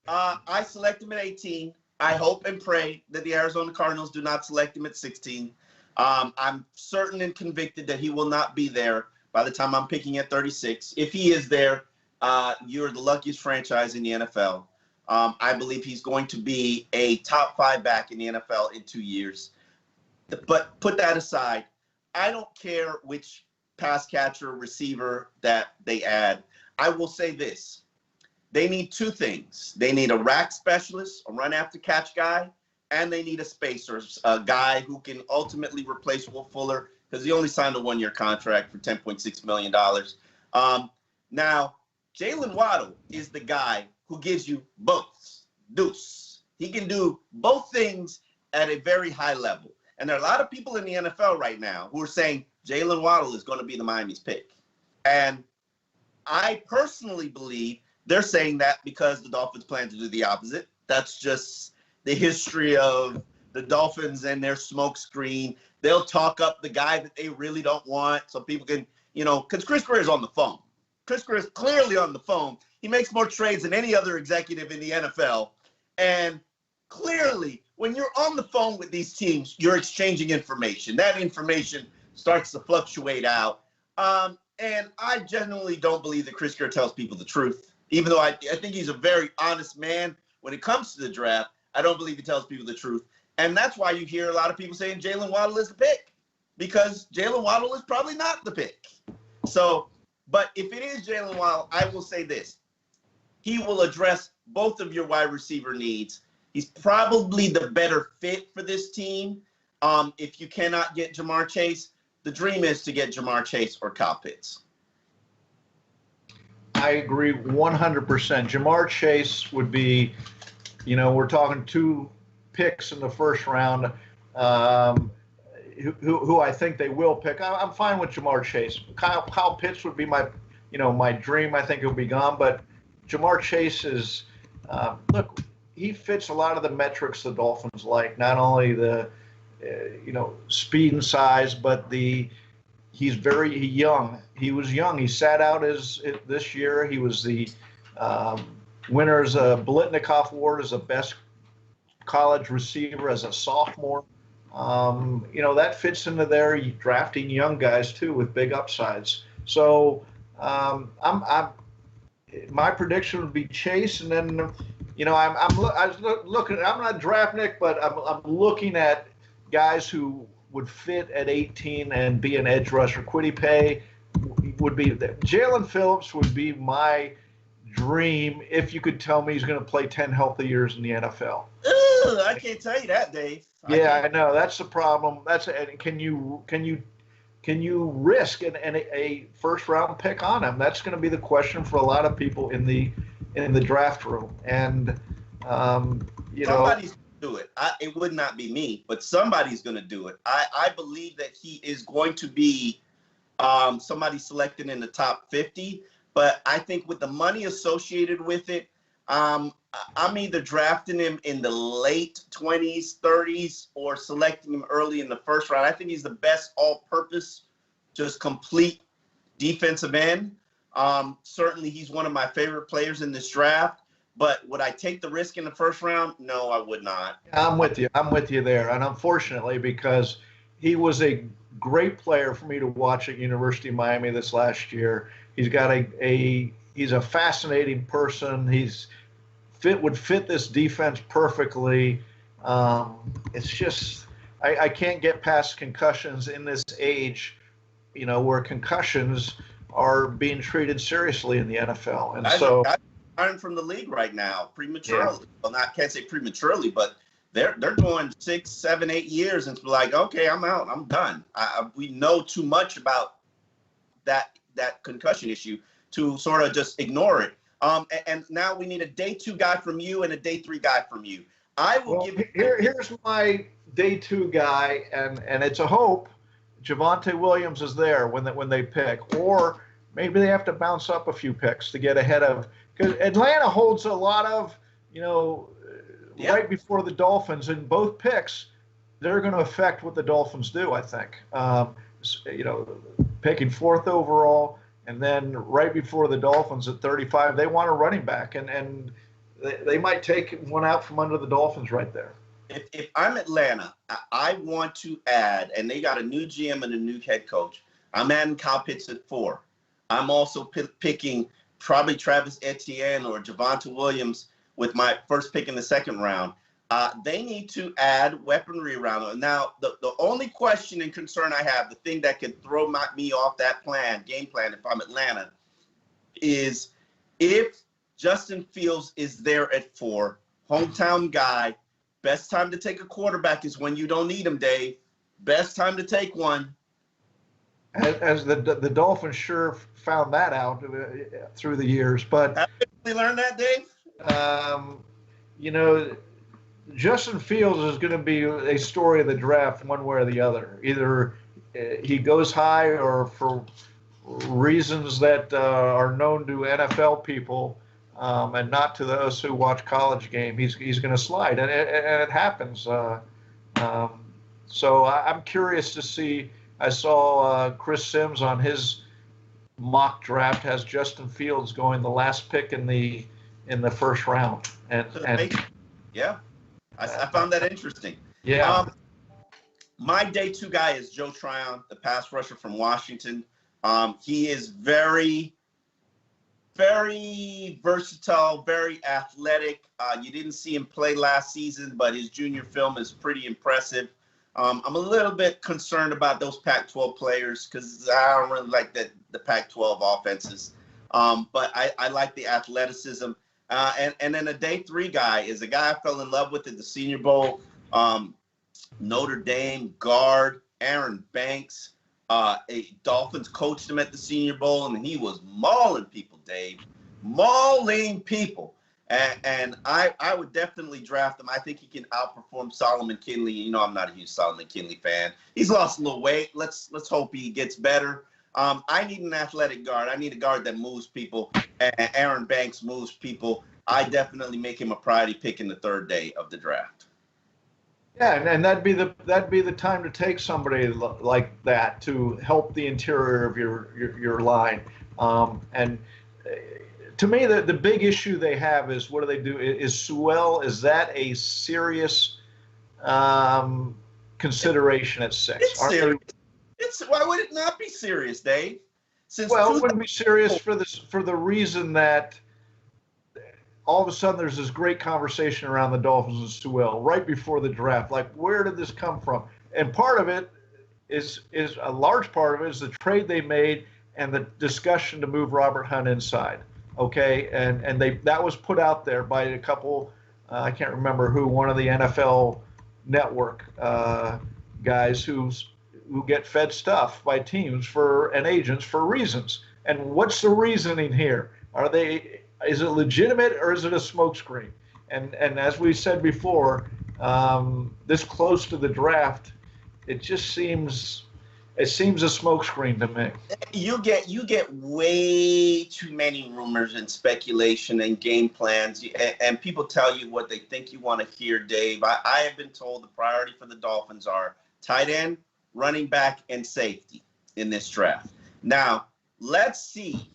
I select him at 18. I hope and pray that the Arizona Cardinals do not select him at 16. I'm certain and convicted that he will not be there by the time I'm picking at 36. If he is there, you're the luckiest franchise in the NFL. I believe he's going to be a top 5 back in the NFL in 2 years. But put that aside, I don't care which pass catcher, receiver that they add. I will say this. They need 2 things. They need a rack specialist, a run after catch guy, and they need a spacer, a guy who can ultimately replace Will Fuller because he only signed a 1-year contract for $10.6 million. Now, Jalen Waddle is the guy who gives you both. Deuce. He can do both things at a very high level. And there are a lot of people in the NFL right now who are saying Jalen Waddle is going to be the Miami's pick. And I personally believe they're saying that because the Dolphins plan to do the opposite. That's just the history of the Dolphins and their smoke screen. They'll talk up the guy that they really don't want so people can, because Chris Greer is on the phone. Chris Greer is clearly on the phone. He makes more trades than any other executive in the NFL. And clearly, when you're on the phone with these teams, you're exchanging information. That information starts to fluctuate out. And I genuinely don't believe that Chris Greer tells people the truth, even though I think he's a very honest man when it comes to the draft. I don't believe he tells people the truth. And that's why you hear a lot of people saying Jalen Waddle is the pick, because Jalen Waddle is probably not the pick. So, but if it is Jalen Waddle, I will say this. He will address both of your wide receiver needs. He's probably the better fit for this team. If you cannot get Jamar Chase, the dream is to get Jamar Chase or Kyle Pitts. I agree 100%. Jamar Chase would be, we're talking 2 picks in the first round, who I think they will pick. I'm fine with Jamar Chase. Kyle Pitts would be my dream. I think he'll be gone, but Jamar Chase is, look, he fits a lot of the metrics the Dolphins like, not only the, speed and size, but he's very young. He was young. He sat out this year. He was the winner's Blitnikoff Award as the best college receiver as a sophomore. That fits into their drafting young guys too with big upsides. So my prediction would be Chase, and then I'm not a draft Nick, but I'm looking at guys who would fit at 18 and be an edge rusher. Kwity Paye would be Jalen Phillips would be my dream if you could tell me he's going to play 10 healthy years in the NFL. I can't tell you that, Dave. I know that's the problem. Can you risk a first round pick on him? That's going to be the question for a lot of people in the draft room. And somebody's going to do it. It would not be me, but somebody's going to do it. I believe that he is going to be somebody selected in the top 50. But I think with the money associated with it, I'm either drafting him in the late 20s, 30s, or selecting him early in the first round. I think he's the best all-purpose, just complete defensive end. Certainly, he's one of my favorite players in this draft. But would I take the risk in the first round? No, I would not. I'm with you there. And unfortunately, because he was a great player for me to watch at University of Miami this last year. He's got he's a fascinating person. Would fit this defense perfectly. It's just I can't get past concussions in this age, where concussions are being treated seriously in the NFL. And I learned from the league right now prematurely. Yeah. Well, I can't say prematurely, but they're going 6, 7, 8 years and it's like, okay, I'm out, I'm done. We know too much about that concussion issue to sort of just ignore it. And now we need a day 2 guy from you and a day 3 guy from you. Here's my day 2 guy, and it's a hope. Javonte Williams is there when they pick, or maybe they have to bounce up a few picks to get ahead of. Because Atlanta holds a lot of, right before the Dolphins, and both picks, they're going to affect what the Dolphins do. I think, picking 4th overall. And then right before the Dolphins at 35, they want a running back, and they might take one out from under the Dolphins right there. if I'm Atlanta, I want to add, and they got a new GM and a new head coach. I'm adding Kyle Pitts at 4. I'm also picking probably Travis Etienne or Javonte Williams with my first pick in the second round. They need to add weaponry around them. Now, the only question and concern I have, the thing that could throw me off that game plan if I'm Atlanta, is if Justin Fields is there at 4, hometown guy, best time to take a quarterback is when you don't need him, Dave. Best time to take one. As the Dolphins sure found that out through the years. But have you learned that, Dave? Justin Fields is going to be a story of the draft one way or the other. Either he goes high, or for reasons that are known to NFL people and not to those who watch college game, he's going to slide, and it happens. So I'm curious to see. I saw Chris Sims on his mock draft has Justin Fields going the last pick in the first round, and yeah, I found that interesting. Yeah. My day 2 guy is Joe Tryon, the pass rusher from Washington. He is very, very versatile, very athletic. You didn't see him play last season, but his junior film is pretty impressive. I'm a little bit concerned about those Pac-12 players because I don't really like the Pac-12 offenses. But I like the athleticism. And then a day 3 guy is a guy I fell in love with at the Senior Bowl. Notre Dame guard, Aaron Banks. Dolphins coached him at the Senior Bowl, and he was mauling people, Dave. Mauling people. And I would definitely draft him. I think he can outperform Solomon Kinley. You know, I'm not a huge Solomon Kinley fan. He's lost a little weight. Let's hope he gets better. I need an athletic guard. I need a guard that moves people. And Aaron Banks moves people. I definitely make him a priority pick in the 3rd day of the draft. Yeah, and that'd be the time to take somebody like that to help the interior of your line. And to me, the big issue they have is, what do they do? Is Sewell, is that a serious consideration at 6? It's serious. Why would it not be serious, Dave? It wouldn't be serious for the reason that all of a sudden there's this great conversation around the Dolphins and Sewell right before the draft. Like, where did this come from? And part of it is a large part of it is the trade they made and the discussion to move Robert Hunt inside. Okay, and that was put out there by a couple, I can't remember who, one of the NFL Network guys who get fed stuff by teams and agents for reasons. And what's the reasoning here? Is it legitimate, or is it a smokescreen? And as we said before, this close to the draft, it just seems a smokescreen to me. You get way too many rumors and speculation and game plans, and people tell you what they think you want to hear, Dave. I have been told the priority for the Dolphins are tight end, running back, and safety in this draft. Now, let's see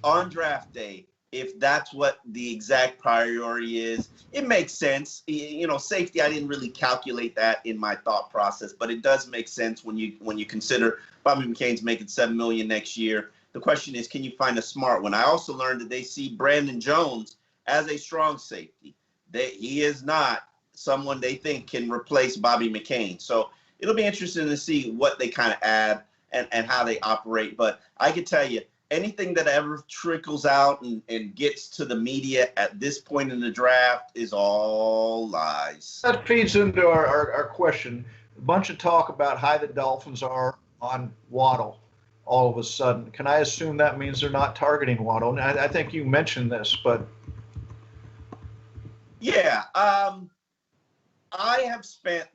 on draft day if that's what the exact priority is. It makes sense. You know, safety, I didn't really calculate that in my thought process, but it does make sense when you consider Bobby McCain's making $7 million next year. The question is, can you find a smart one? I also learned that they see Brandon Jones as a strong safety. He is not someone they think can replace Bobby McCain. So it'll be interesting to see what they kind of add and how they operate. But I can tell you, anything that ever trickles out and gets to the media at this point in the draft is all lies. That feeds into our question. A bunch of talk about how the Dolphins are on Waddle all of a sudden. Can I assume that means they're not targeting Waddle? And I think you mentioned this, but. Yeah. I have spent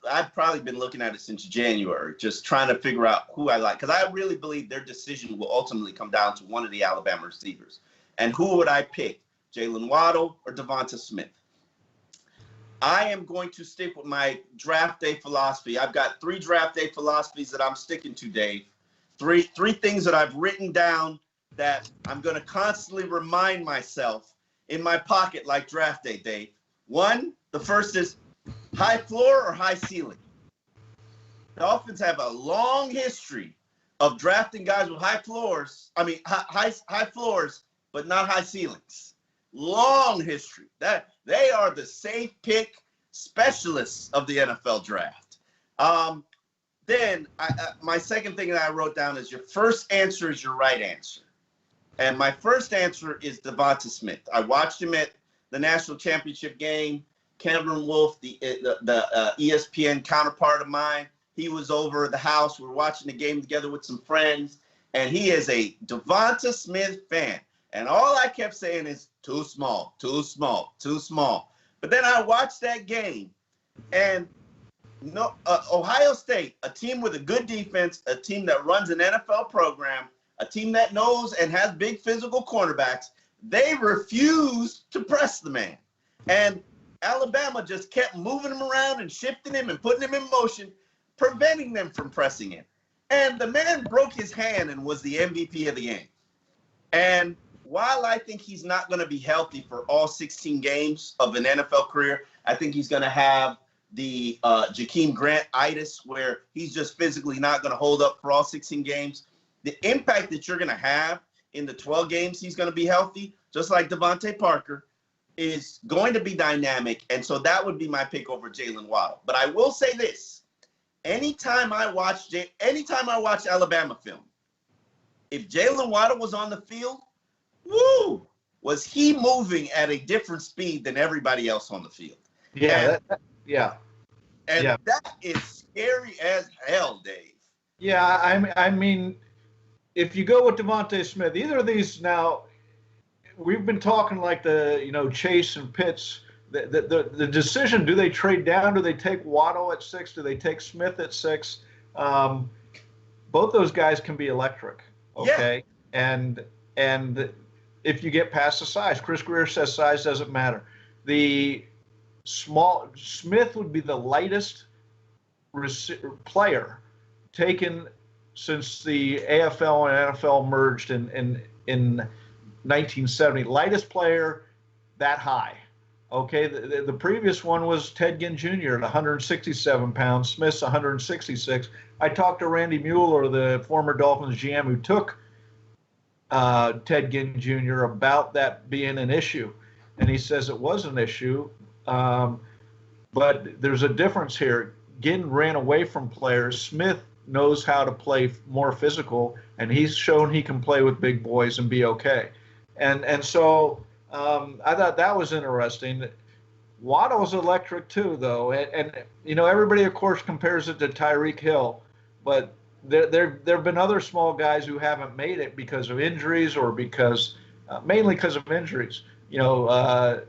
I've probably been looking at it since January, just trying to figure out who I like, because I really believe their decision will ultimately come down to one of the Alabama receivers. And who would I pick, Jalen Waddle or Devonta Smith? I am going to stick with my draft day philosophy. I've got 3 draft day philosophies that I'm sticking to, Dave. Three things that I've written down that I'm going to constantly remind myself in my pocket like draft day, Dave. The first is high floor or high ceiling. The Dolphins have a long history of drafting guys with high floors. I mean, high floors, but not high ceilings. Long history. That they are the safe pick specialists of the NFL draft. Then my second thing that I wrote down is your first answer is your right answer. And my first answer is Devonta Smith. I watched him at the national championship game. Cameron Wolfe, the ESPN counterpart of mine, he was over at the house. We were watching the game together with some friends, and he is a Devonta Smith fan. And all I kept saying is, too small, too small, too small. But then I watched that game, and Ohio State, a team with a good defense, a team that runs an NFL program, a team that knows and has big physical cornerbacks, they refused to press the man. And Alabama just kept moving him around and shifting him and putting him in motion, preventing them from pressing him. And the man broke his hand and was the MVP of the game. And while I think he's not going to be healthy for all 16 games of an NFL career, I think he's going to have the Jakeem Grant-itis, where he's just physically not going to hold up for all 16 games. The impact that you're going to have in the 12 games he's going to be healthy, just like Devontae Parker, is going to be dynamic. And so that would be my pick over Jalen Waddle. But I will say this. Anytime I watch Alabama film, if Jalen Waddle was on the field, was he moving at a different speed than everybody else on the field. Yeah. And that is scary as hell, Dave. Yeah, I mean, if you go with Devonta Smith, either of these now, we've been talking like Chase and Pitts. The decision, do they trade down? Do they take Waddle at 6? Do they take Smith at 6? Both those guys can be electric, okay? Yeah. And if you get past the size, Chris Greer says size doesn't matter. The Smith would be the lightest player taken since the AFL and NFL merged in 1970. Lightest player that high. Okay, the previous one was Ted Ginn Jr. at 167 pounds. Smith's 166. I talked to Randy Mueller, the former Dolphins GM, who took Ted Ginn Jr. about that being an issue, and he says it was an issue. But there's a difference here. Ginn ran away from players. Smith knows how to play more physical, and he's shown he can play with big boys and be okay. And so I thought that was interesting. Waddle's electric too, though, and everybody of course compares it to Tyreek Hill, but there have been other small guys who haven't made it because of injuries or mainly because of injuries. Devon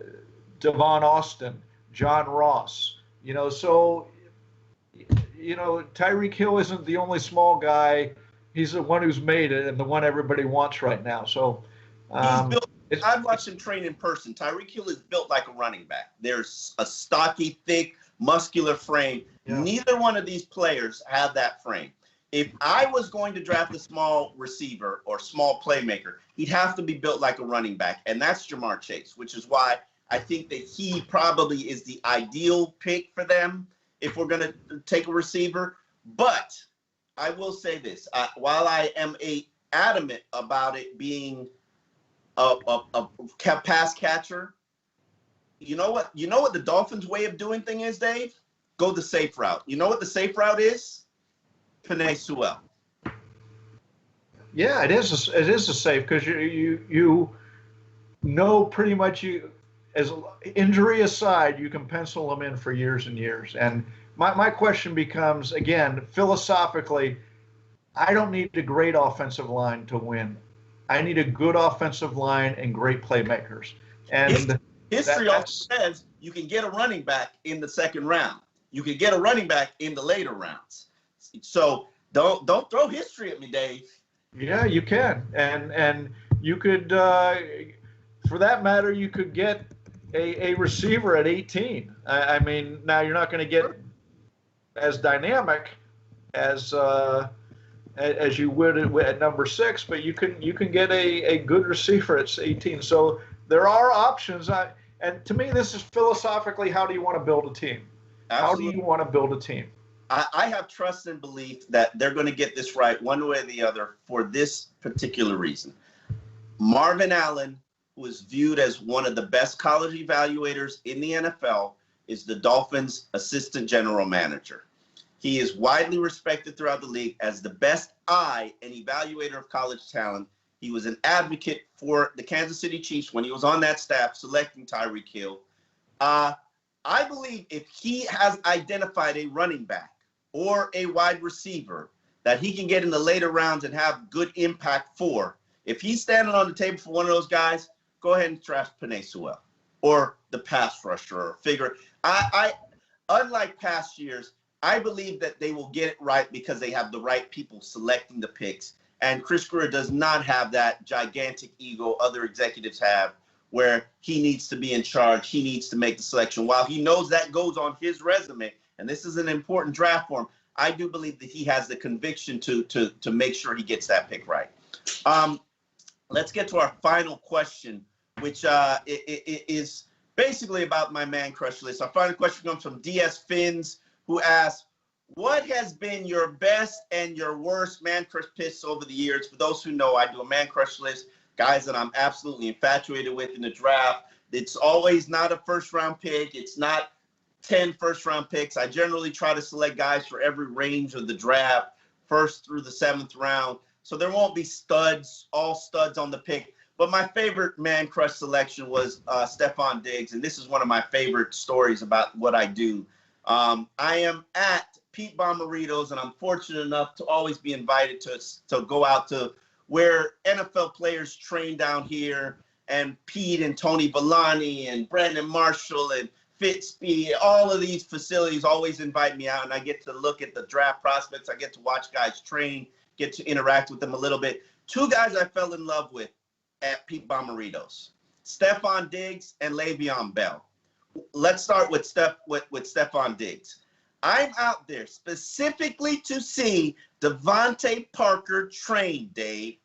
Austin, John Ross. So Tyreek Hill isn't the only small guy. He's the one who's made it and the one everybody wants right now. So he's built. I've watched him train in person. Tyreek Hill is built like a running back. There's a stocky, thick, muscular frame. Yeah. Neither one of these players have that frame. If I was going to draft a small receiver or small playmaker, he'd have to be built like a running back, and that's Jamar Chase, which is why I think that he probably is the ideal pick for them if we're going to take a receiver. But I will say this. While I am adamant about it being a pass catcher, you know what the Dolphins' way of doing thing is, Dave? Go the safe route. You know what the safe route is? Penei Sewell. Yeah, it is a safe, because you know pretty much, as injury aside, you can pencil them in for years and years. And my question becomes, again, philosophically, I don't need a great offensive line to win. I need a good offensive line and great playmakers. And history also says you can get a running back in the second round. You can get a running back in the later rounds. So don't throw history at me, Dave. Yeah, you can. And you could, for that matter, you could get a receiver at 18. I mean, now you're not going to get as dynamic as you would at number 6, but you can get a good receiver at 18. So there are options. And to me, this is philosophically, how do you want to build a team? Absolutely. How do you want to build a team? I have trust and belief that they're going to get this right one way or the other for this particular reason. Marvin Allen, who is viewed as one of the best college evaluators in the NFL, is the Dolphins' assistant general manager. He is widely respected throughout the league as the best eye and evaluator of college talent. He was an advocate for the Kansas City Chiefs when he was on that staff, selecting Tyreek Hill. I believe if he has identified a running back or a wide receiver that he can get in the later rounds and have good impact for, if he's standing on the table for one of those guys, go ahead and draft Penei Sewell or the pass rusher or figure. I unlike past years, I believe that they will get it right because they have the right people selecting the picks. And Chris Greer does not have that gigantic ego other executives have, where he needs to be in charge. He needs to make the selection. While he knows that goes on his resume, and this is an important draft for him, I do believe that he has the conviction to make sure he gets that pick right. Let's get to our final question, which is basically about my man crush list. Our final question comes from DS Fins, who asks, what has been your best and your worst man crush picks over the years? For those who know, I do a man crush list, guys that I'm absolutely infatuated with in the draft. It's always not a first-round pick. It's not 10 first-round picks. I generally try to select guys for every range of the draft, first through the 7th round. So there won't be studs, all studs on the pick. But my favorite man crush selection was Stephon Diggs, and this is one of my favorite stories about what I do. I am at Pete Bomarito's, and I'm fortunate enough to always be invited to go out to where NFL players train down here, and Pete and Tony Villani and Brandon Marshall and Fitzby, all of these facilities always invite me out, and I get to look at the draft prospects. I get to watch guys train, get to interact with them a little bit. Two guys I fell in love with at Pete Bomarito's, Stephon Diggs and Le'Veon Bell. Let's start with Stephon Diggs. I'm out there specifically to see Devontae Parker train, Dave.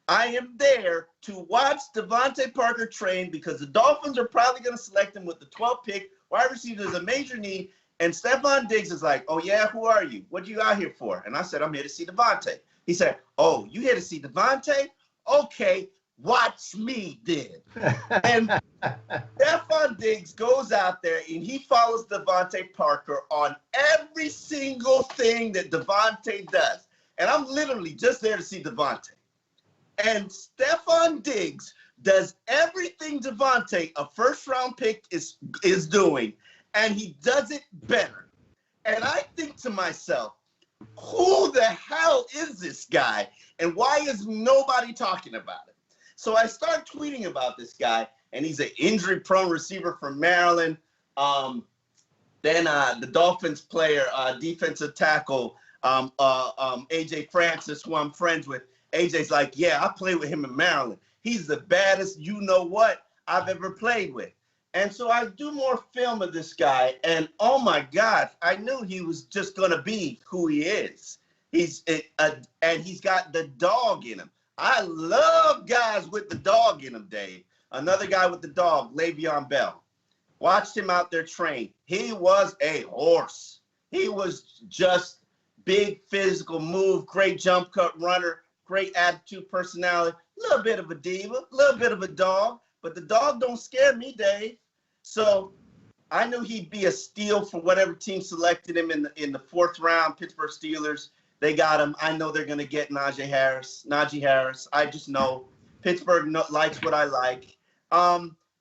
I am there to watch Devontae Parker train because the Dolphins are probably going to select him with the 12th pick. Wide receiver is a major need. And Stephon Diggs is like, oh, yeah, who are you? What you out here for? And I said, I'm here to see Devontae. He said, oh, you here to see Devontae? Okay, watch me then. And Stephon Diggs goes out there and he follows Devontae Parker on every single thing that Devontae does. And I'm literally just there to see Devontae. And Stephon Diggs does everything Devontae, a first-round pick, is doing, and he does it better. And I think to myself, who the hell is this guy, and why is nobody talking about it? So I start tweeting about this guy, and he's an injury-prone receiver from Maryland. Then the Dolphins player, defensive tackle, A.J. Francis, who I'm friends with, AJ's like, yeah, I played with him in Maryland. He's the baddest you-know-what I've ever played with. And so I do more film of this guy, and oh, my God, I knew he was just going to be who he is. And he's got the dog in him. I love guys with the dog in them, Dave. Another guy with the dog, Le'Veon Bell. Watched him out there train. He was a horse. He was just big physical move, great jump cut runner, great attitude, personality, a little bit of a diva, a little bit of a dog, but the dog don't scare me, Dave. So I knew he'd be a steal for whatever team selected him in the 4th round, Pittsburgh Steelers. They got him. I know they're going to get Najee Harris. I just know Pittsburgh likes what I like.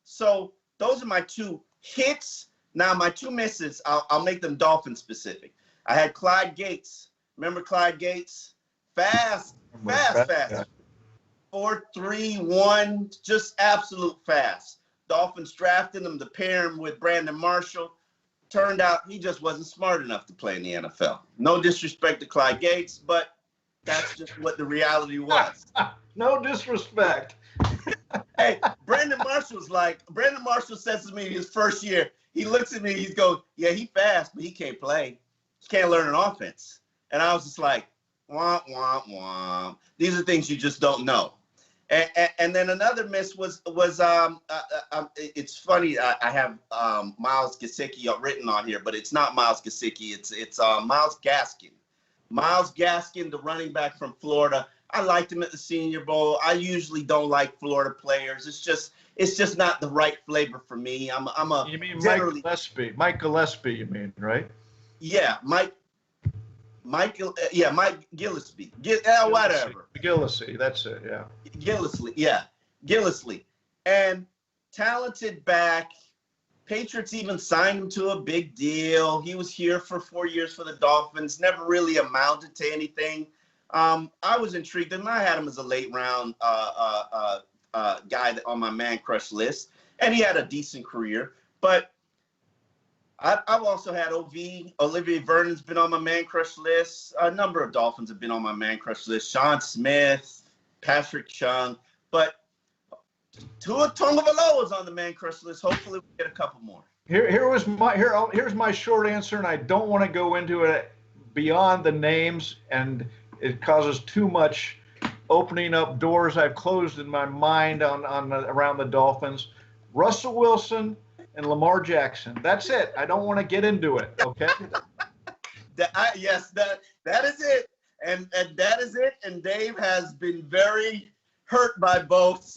So those are my 2 hits. Now, my 2 misses, I'll make them Dolphin specific. I had Clyde Gates. Remember Clyde Gates? Fast. 4.31, just absolute fast. Dolphins drafted him to pair him with Brandon Marshall. Turned out he just wasn't smart enough to play in the NFL. No disrespect to Clyde Gates, but that's just what the reality was. No disrespect. Hey, Brandon Marshall says to me his first year, he looks at me, he goes, yeah, he fast, but he can't play. He can't learn an offense. And I was just like, womp, womp, womp. These are things you just don't know. And then another miss was it's funny. I have Miles Gesicki written on here, but it's not Miles Gesicki. It's Myles Gaskin. Myles Gaskin, the running back from Florida. I liked him at the Senior Bowl. I usually don't like Florida players. It's just not the right flavor for me. You mean Mike Gillespie? Mike Gillespie, you mean, right? Yeah, Mike Gillespie. Whatever. Gillespie, that's it, yeah. Gillespie. And talented back. Patriots even signed him to a big deal. He was here for 4 years for the Dolphins, never really amounted to anything. I was intrigued, and I had him as a late round guy on my man crush list, and he had a decent career. But I've also had Olivier Vernon's been on my man crush list. A number of Dolphins have been on my man crush list. Sean Smith, Patrick Chung, but Tua Tagovailoa is on the man crush list. Hopefully we get a couple more. Here's my short answer, and I don't want to go into it beyond the names, and it causes too much opening up doors I've closed in my mind around the Dolphins. Russell Wilson and Lamar Jackson. That's it. I don't want to get into it. Okay. Yes, that is it, and that is it. And Dave has been very hurt by both.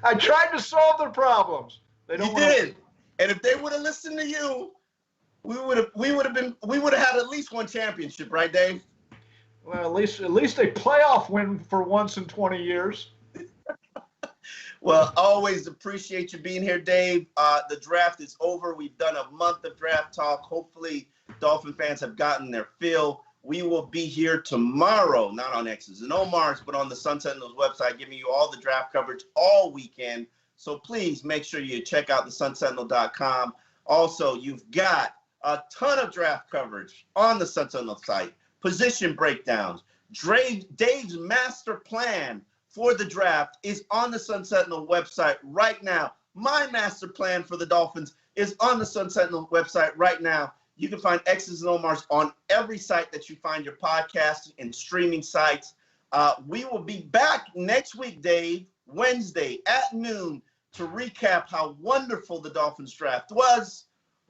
I tried to solve their problems. They don't. You did, and if they would have listened to you, we would have had at least one championship, right, Dave? Well, at least a playoff win for once in 20 years. Well, always appreciate you being here, Dave. The draft is over. We've done a month of draft talk. Hopefully, Dolphin fans have gotten their fill. We will be here tomorrow, not on X's and Omar's, but on the Sun Sentinel's website, giving you all the draft coverage all weekend. So please make sure you check out the sunsentinel.com. Also, you've got a ton of draft coverage on the Sun Sentinel site, position breakdowns. Dave's master plan for the draft is on the Sun Sentinel website right now. My master plan for the Dolphins is on the Sun Sentinel website right now. You can find X's and Omar's on every site that you find your podcast and streaming sites. We will be back next week, Dave, Wednesday at noon, to recap how wonderful the Dolphins draft was,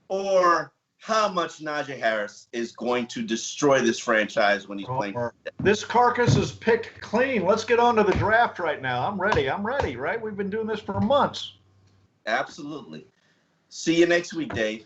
or how much Najee Harris is going to destroy this franchise when he's playing. This carcass is picked clean. Let's get on to the draft right now. I'm ready, right? We've been doing this for months. Absolutely. See you next week, Dave.